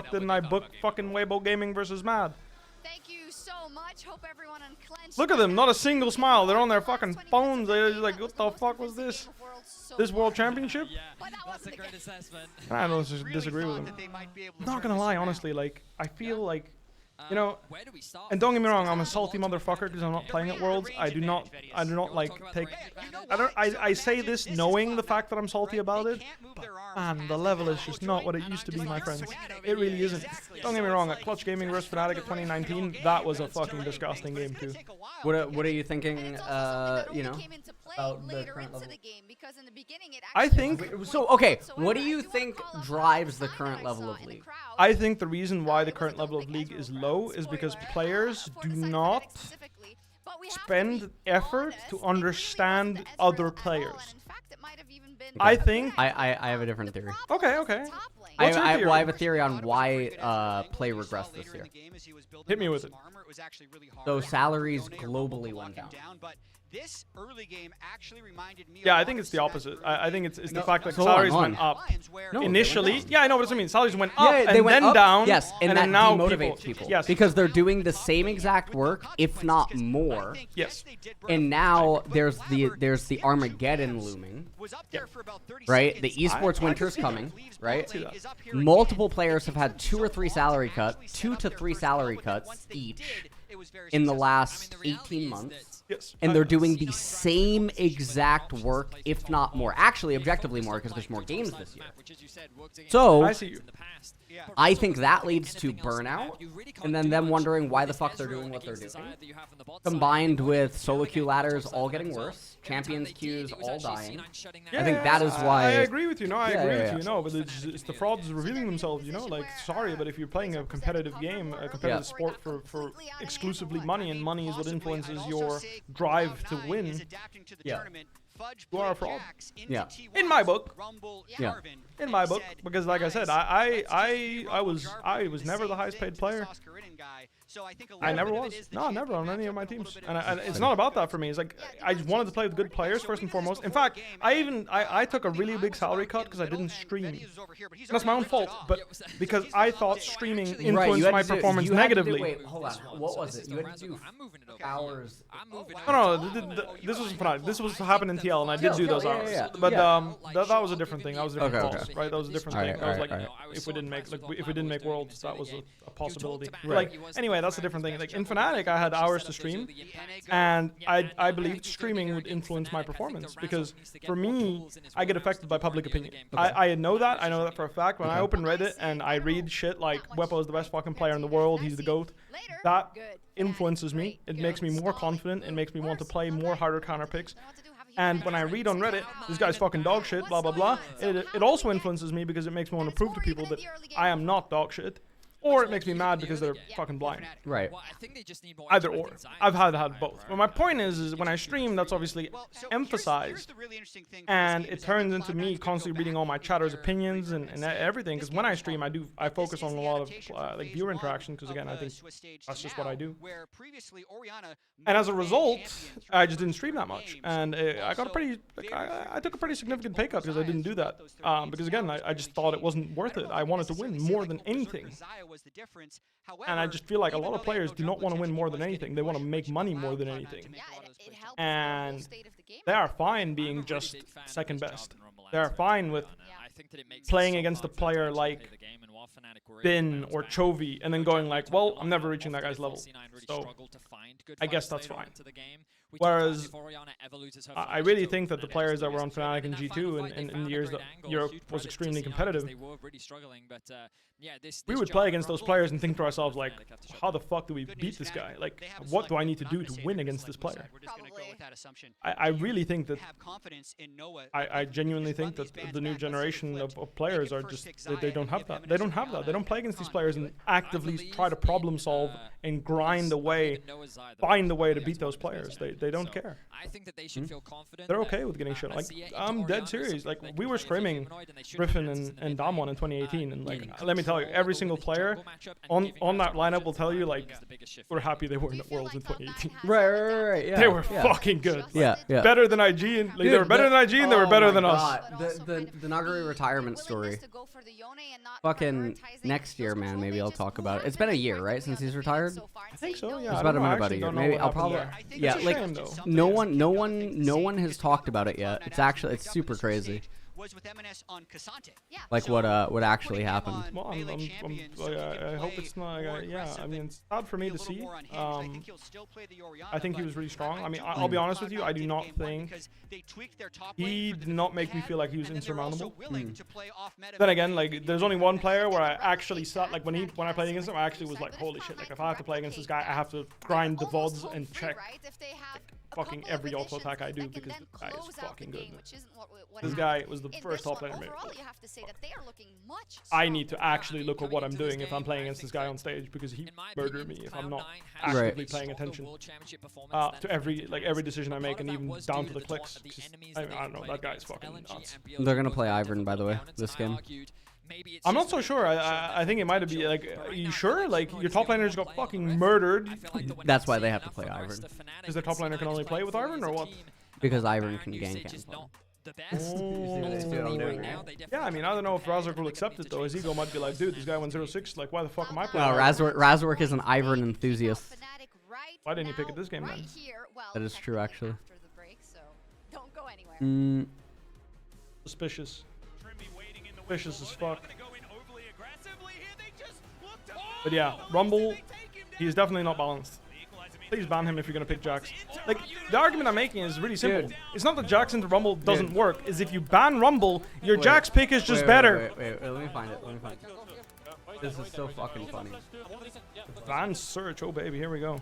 fuck didn't I book fucking Weibo Gaming versus Mad? Thank you so much. Hope everyone unclenched. Look at them, not a single smile. They're on their fucking phones. They're like, what the fuck was this? This World Championship? Yeah, that's a great assessment. I don't disagree with them. Not gonna lie, honestly, like, I feel like, you know, and don't get me wrong, I'm a salty motherfucker because I'm not playing at Worlds. I do not like take, I say this knowing the fact that I'm salty about it, but man, the level is just not what it used to be, my friends. It really isn't. Don't get me wrong, at Clutch Gaming vs Fnatic at 2019, that was a fucking disgusting game too. What are you thinking, you know, about the current level? I think, So, okay, what do you think drives the current level of League? I think the reason why the current level of League is low is because players do not spend effort to understand other players. I think... I have a different theory. Okay. I have a theory on why play regressed this year. Hit me with it. So salaries globally went down. This early game actually reminded me. Yeah, I think it's the opposite. I think it's the fact that salaries went up No, initially. Yeah, I know what I mean. Salaries went up Yeah, and they went then up, down. yes, and that then now demotivates people. Yes, Because they're doing the same exact work, if not more. Yes. And now there's the Armageddon looming, right? The esports winter's coming, right? Multiple players have had 2 or 3 salary cuts, 2 to 3 salary cuts each in the last 18 months. Yes. And they're doing the same exact work, if not more. Actually, objectively more, because there's more games this year. So, I see you. I think that leads to burnout, and then them wondering why the fuck they're doing what they're doing. Combined with solo queue ladders all getting worse, champions queues all dying. Yeah, I think that is why... I agree with you. No, I agree with yeah. you. No, but it's the frauds revealing themselves. You know, like, sorry, but if you're playing a competitive game, a competitive sport for exclusively money, and money is what influences your drive to win. Yeah. You are a fraud. Yeah. In my book. Yeah. In my book, because like I said, I was never the highest paid player. I never was. No, never on any of my teams. And it's not about that for me. It's like I just wanted to play with good players first and foremost. In fact, I took a really big salary cut because I didn't stream. That's my own fault, but because I thought streaming influenced my performance negatively. Wait, hold on. What was it? You had to do hours. No, this was Fnatic. This was happening in TL, and I did do those hours. But that was a different thing. That was a different false, right? That was a different thing. I was like, if we didn't make Worlds, that was a possibility. Like anyway, that's a different thing. Like in Fnatic, I had hours to stream, and I believed streaming would influence my performance because for me, I get affected by public opinion. I know that. I know that for a fact. When I open Reddit and I read shit like Bwipo is the best fucking player in the world, he's the GOAT, that influences me. It makes me more confident. It makes me want to play more harder counter picks. And when I read on Reddit, this guy's fucking dog shit, blah, blah, blah, it also influences me because it makes me want to prove to people that I am not dog shit. Or it makes me mad because they're fucking blind. Right. Either or. I've had both. But my point is when I stream, that's obviously emphasized. And it turns into me constantly reading all my chatters' opinions and everything. Because when I stream, I focus on a lot of like viewer interaction. Because again, I think that's just what I do. And as a result, I just didn't stream that much. And I got a pretty, I took a pretty significant pay cut because I didn't do that. Because again, I just thought it wasn't worth it. I wanted to win more than anything. And I just feel like a lot of players do not want to win more than anything. They want to make money more than anything. And they are fine being just second best. They are fine with playing against a player like Bin or Chovy and then going like, well, I'm never reaching that guy's level. So I guess that's fine. Whereas I really think that the players that were on Fnatic and G2 in the years that Europe was extremely competitive, we would play against those players and think to ourselves like, how the fuck do we beat this guy? Like, what do I need to do to win against this player? I really think that, I genuinely think that the new generation of players are just, they don't have that. They don't have that. They don't play against these players and actively try to problem solve and grind away, find a way to beat those players. They don't care. I think that they should feel confident. They're okay with getting shit. Like, I'm dead serious. Like, we were scrimming Griffin and Damwon in 2018, and like, let me tell you, every single player on that lineup will tell you, like, we're happy they were in the Worlds in 2018. Right. Yeah. They were fucking good. Yeah. Better than IG, and like, they were better than IG, and they were better than us. The Nagari retirement story. Fucking next year, man. Maybe I'll talk about it. It's been a year, right, since he's retired. I think so. Yeah. It's about a year. Maybe I'll probably. Yeah, like no one has talked about it yet. It's super crazy. Was with MNS on Cassante. Like what actually happened. Well, I hope it's not. I mean, it's sad for me to see. I think he was really strong. I mean, I'll be honest with you. I do not think he did not make me feel like he was insurmountable. Then again, like, there's only one player where I actually sat, like, when I played against him, I actually was like, holy shit, like, if I have to play against this guy, I have to grind the VODs and check fucking every auto attack I do, because this guy is fucking good. This guy was the first top laner. I need to actually look at what I'm doing if I'm playing against this guy on stage, because he murdered me if I'm not actively paying attention to every decision I make, and even down to the clicks. I don't know, that guy's fucking nuts. They're gonna play Ivern, by the way, this game. I'm not so sure. I think it might be like, are you sure? Like, your top laner just got fucking murdered. That's why they have to play Ivern. Because their top laner can only play with Ivern, or what? Because Ivern can gank and play. Yeah, I mean, I don't know if Razork will accept it though. His ego might be like, dude, this guy went 0-6. Like, why the fuck am I playing? No, Razork is an Ivern enthusiast. Why didn't he pick it this game then? That is true, actually. Suspicious. Suspicious as fuck. But yeah, Rumble, he's definitely not balanced. Please ban him if you're gonna pick Jax. Like, the argument I'm making is really simple. Dude. It's not that Jax into Rumble doesn't work. Is if you ban Rumble, your Jax pick is just better. Wait, let me find it. This is so fucking funny. Advanced search, oh baby, here we go.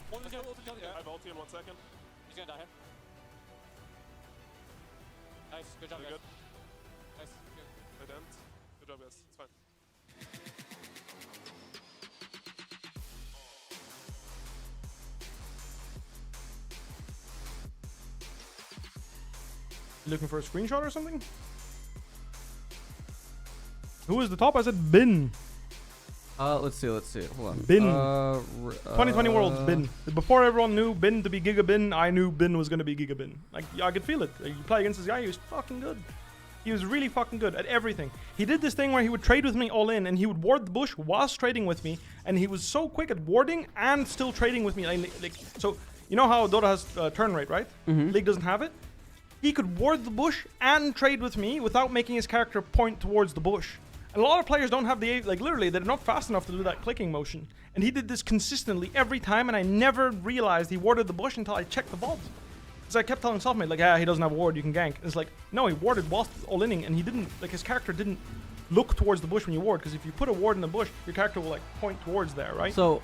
Nice, good job, good. Nice, good. Good job, guys. It's fine. Looking for a screenshot or something? Who is the top? I said Bin. Let's see. Hold on. Bin. 2020 Worlds, Bin. Before everyone knew Bin to be Giga Bin, I knew Bin was gonna be Giga Bin. Like, I could feel it. Like, you play against this guy, he was fucking good. He was really fucking good at everything. He did this thing where he would trade with me all in, and he would ward the bush whilst trading with me, and he was so quick at warding and still trading with me. Like, so, you know how Dota has turn rate, right? League doesn't have it. He could ward the bush and trade with me without making his character point towards the bush. And a lot of players don't have the, like, literally, they're not fast enough to do that clicking motion. And he did this consistently every time, and I never realized he warded the bush until I checked the VODs. Because I kept telling Selfmade, like, yeah, he doesn't have a ward, you can gank. And it's like, no, he warded whilst all-inning, and he didn't, like, his character didn't look towards the bush when you ward, because if you put a ward in the bush, your character will, like, point towards there, right? So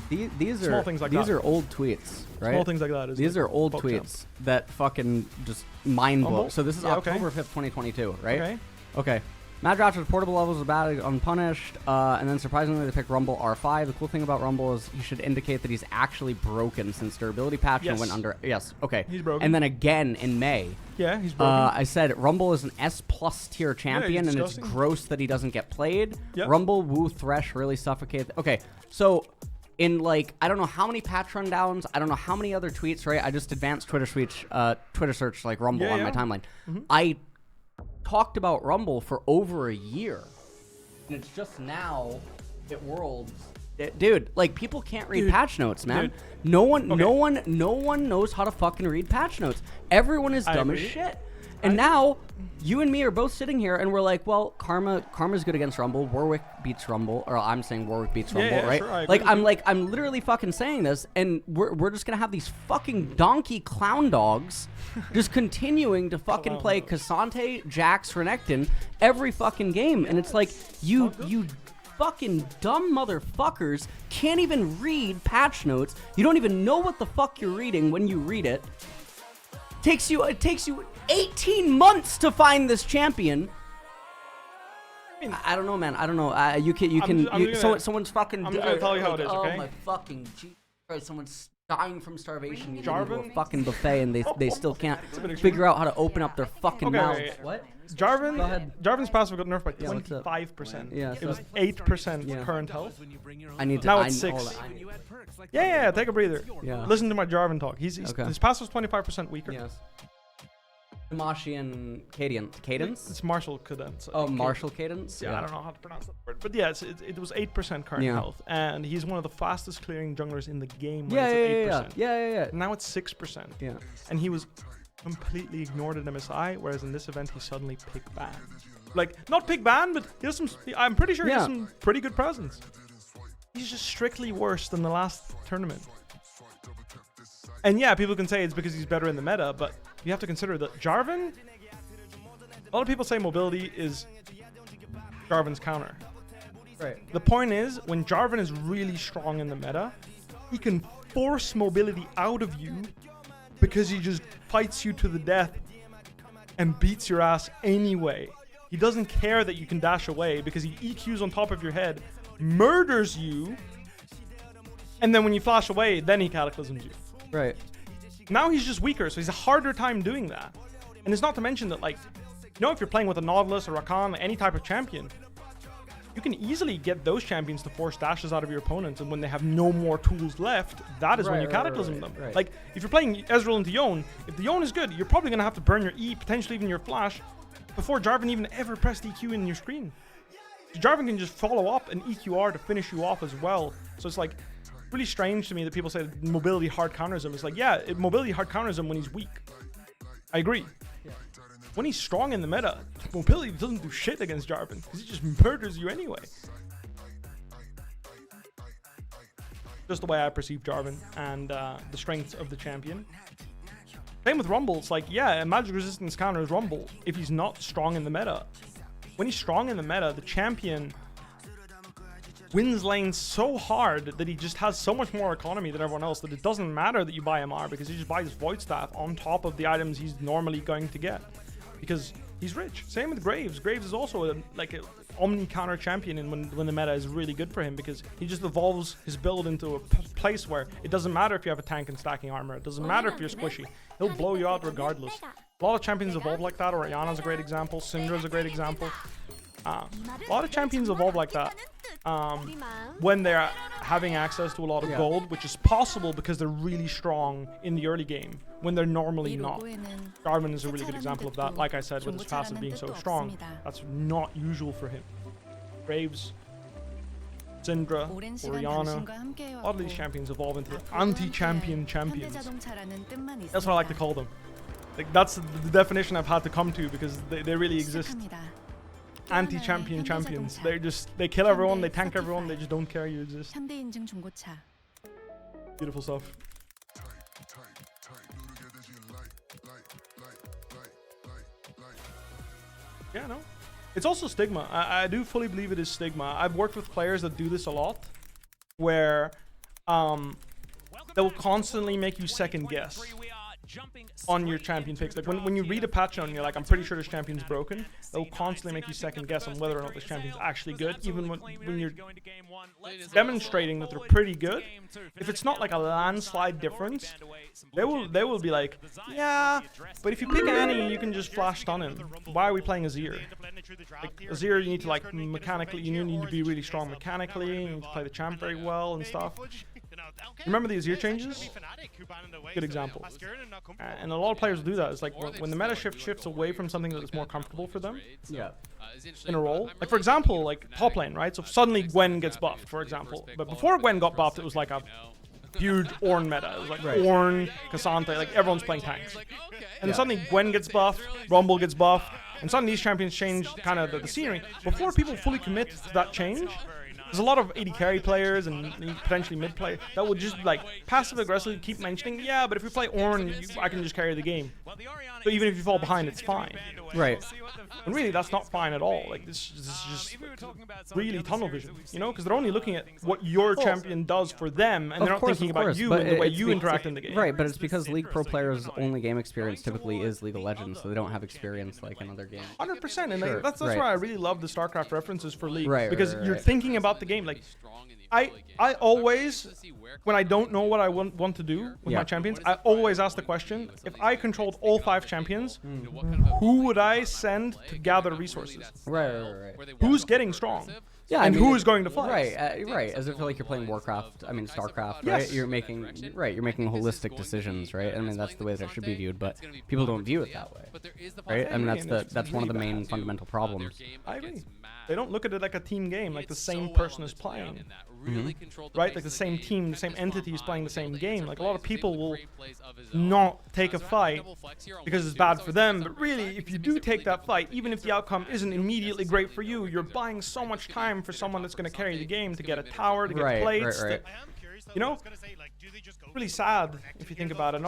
these are old tweets, right? Small things like that. These are old tweets that fucking just mind blow. So this is October 5th, 2022, right? Okay. Mad Draft with portable levels is bad, unpunished, and then surprisingly they picked Rumble R5. The cool thing about Rumble is he should indicate that he's actually broken since durability patch and went under. Yes, okay. He's broken. And then again in May. Yeah, he's broken. I said Rumble is an S+ tier champion, and it's gross that he doesn't get played. Yep. Rumble, Woo, Thresh really suffocate. Okay, so in, like, I don't know how many patch rundowns, I don't know how many other tweets, right? I just advanced Twitter search like Rumble on my timeline. I talked about Rumble for over a year, and it's just now at Worlds. Dude, like, people can't read patch notes, man. No one knows how to fucking read patch notes. Everyone is dumb as shit. And now, you and me are both sitting here, and we're like, well, Karma's good against Rumble. Warwick beats Rumble, or I'm saying Warwick beats Rumble, right? Sure, I'm literally fucking saying this, and we're just gonna have these fucking donkey clown dogs just continuing to fucking play Cassante, Jax, Renekton every fucking game, and it's like, you fucking dumb motherfuckers can't even read patch notes. You don't even know what the fuck you're reading when you read it. It takes you 18 months to find this champion. I don't know, man. I don't know. Someone's fucking. I'm just gonna tell you how it is. Oh Okay. my fucking Jesus Christ! Someone's dying from starvation. You go Jarvan? to a fucking buffet and they still can't figure out how to open up their fucking mouths. Okay. What? Jarvan, Go ahead. Jarvan's passive got nerfed by Yeah, what's up? 25%. Yeah, it was so- 8% Yeah. current health. I need to. Now I it's hold 6. on, I need- Yeah, take a breather. Yeah. Listen to my Jarvan talk. He's Okay. His passive's 25% weaker. Yes. Mashi and Cadence. It's Marshall Cadence. Oh, Marshall Cadence. Yeah, I don't know how to pronounce that word. But yeah, it was 8% current Yeah. health. And he's one of the fastest clearing junglers in the game when Yeah, it's at 8%. yeah. Now it's 6%. Yeah. And he was completely ignored in MSI, whereas in this event he suddenly pick banned. Like, not pick banned, but he has some, I'm pretty sure he has Yeah. some pretty good presence. He's just strictly worse than the last tournament. And yeah, people can say it's because he's better in the meta, but you have to consider that Jarvan, a lot of people say mobility is Jarvan's counter. Right. The point is, when Jarvan is really strong in the meta, he can force mobility out of you because he just fights you to the death and beats your ass anyway. He doesn't care that you can dash away because he EQs on top of your head, murders you, and then when you flash away, then he cataclysms you. Right. Now he's just weaker, so he's a harder time doing that. And it's not to mention that, like, you know, if you're playing with a Nautilus or Rakan, any type of champion, you can easily get those champions to force dashes out of your opponents, and when they have no more tools left, that is when you cataclysm them. right. Like, if you're playing Ezreal into Yone, if the Yone is good, you're probably going to have to burn your E, potentially even your flash, before Jarvan even ever pressed EQ in your screen. Jarvan can just follow up and EQR to finish you off as well. So it's like really strange to me that people say that mobility hard counters him. It's like, yeah, mobility hard counters him when he's weak. I agree. When he's strong in the meta, mobility doesn't do shit against Jarvan because he just murders you anyway. Just the way I perceive Jarvan and the strengths of the champion. Same with Rumble. It's like, yeah, a magic resistance counters Rumble if he's not strong in the meta. When he's strong in the meta, the champion wins lanes so hard that he just has so much more economy than everyone else that it doesn't matter that you buy MR because he just buys Void Staff on top of the items he's normally going to get because he's rich. Same with Graves. Graves is also like an omni counter champion and when the meta is really good for him because he just evolves his build into a place where it doesn't matter if you have a tank and stacking armor. It doesn't matter if you're squishy. He'll blow you out regardless. A lot of champions evolve like that. Orianna's a great example. Syndra's a great example. A lot of champions evolve like that when they're having access to a lot of gold, which is possible because they're really strong in the early game when they're normally not. Jarvan is a really good example of that. Like I said, with his passive being so strong, that's not usual for him. Graves, Syndra, Orianna, a lot of these champions evolve into anti-champion champions. That's what I like to call them. Like, that's the definition I've had to come to because they really exist. Anti-champion champions. They kill everyone, they tank everyone, they just don't care you exist. Beautiful stuff. Yeah, no. It's also stigma. I do fully believe it is stigma. I've worked with players that do this a lot, where they will constantly make you second guess on your champion picks. Like when you read a patch note and you're like, I'm pretty sure this champion's broken, they'll constantly make you second guess on whether or not this champion's actually good, even when you're demonstrating that they're pretty good. If it's not like a landslide difference, they will be like, yeah, but if you pick Annie, you can just flash stun him. Why are we playing Azir? Like, Azir, you need to like mechanically, you need to be really strong mechanically, you need to play the champ very well and stuff. Remember the Azir changes? Good example. And a lot of players do that. It's like when the meta shifts away from something that is more comfortable for them in a role. Like, for example, like top lane, right? So suddenly Gwen gets buffed, for example. But before Gwen got buffed, it was like a huge Ornn meta. It was like Ornn, Cassandra, like everyone's playing tanks. And then suddenly Gwen gets buffed, Rumble gets buffed, and suddenly these champions change kind of the scenery. Before people fully commit to that change, there's a lot of AD carry players and potentially mid play that would just like passive aggressively keep mentioning, yeah, but if we play Ornn, I can just carry the game. So even if you fall behind, it's fine. Right. And really, that's not fine at all. Like, this is just really tunnel vision, you know? Because they're only looking at what your champion does for them, and they're not thinking about you and the way you interact in the game. Right, but it's because League Pro players' only game experience typically is League of Legends, so they don't have experience like in other games. 100%, and Sure, that's why I really love the StarCraft references for League. Right, because right, you're right. thinking about the game. Like, I always, when I don't know what I want to do with my champions, I always ask the question, if I controlled all 5 champions, who would I send to gather resources? Right. Who's getting strong? Yeah, and I mean, who is going to fly? Right. As if like you're playing Warcraft. I mean, Starcraft. Yes. Right. You're making holistic decisions, right? I mean, that's the way that it should be viewed, but people don't view it that way, right? I mean, that's one of the main fundamental problems. I agree. They don't look at it like a team game, like the same person is playing. Right? Like the same team, the same entity is playing the same game. Like a lot of people will not take a fight because it's bad for them. But really, if you do take that fight, even if the outcome isn't immediately great for you, you're buying so much time for someone that's going to carry the game, to get a tower, to get plates. Right. You know? Really sad if you think about it. And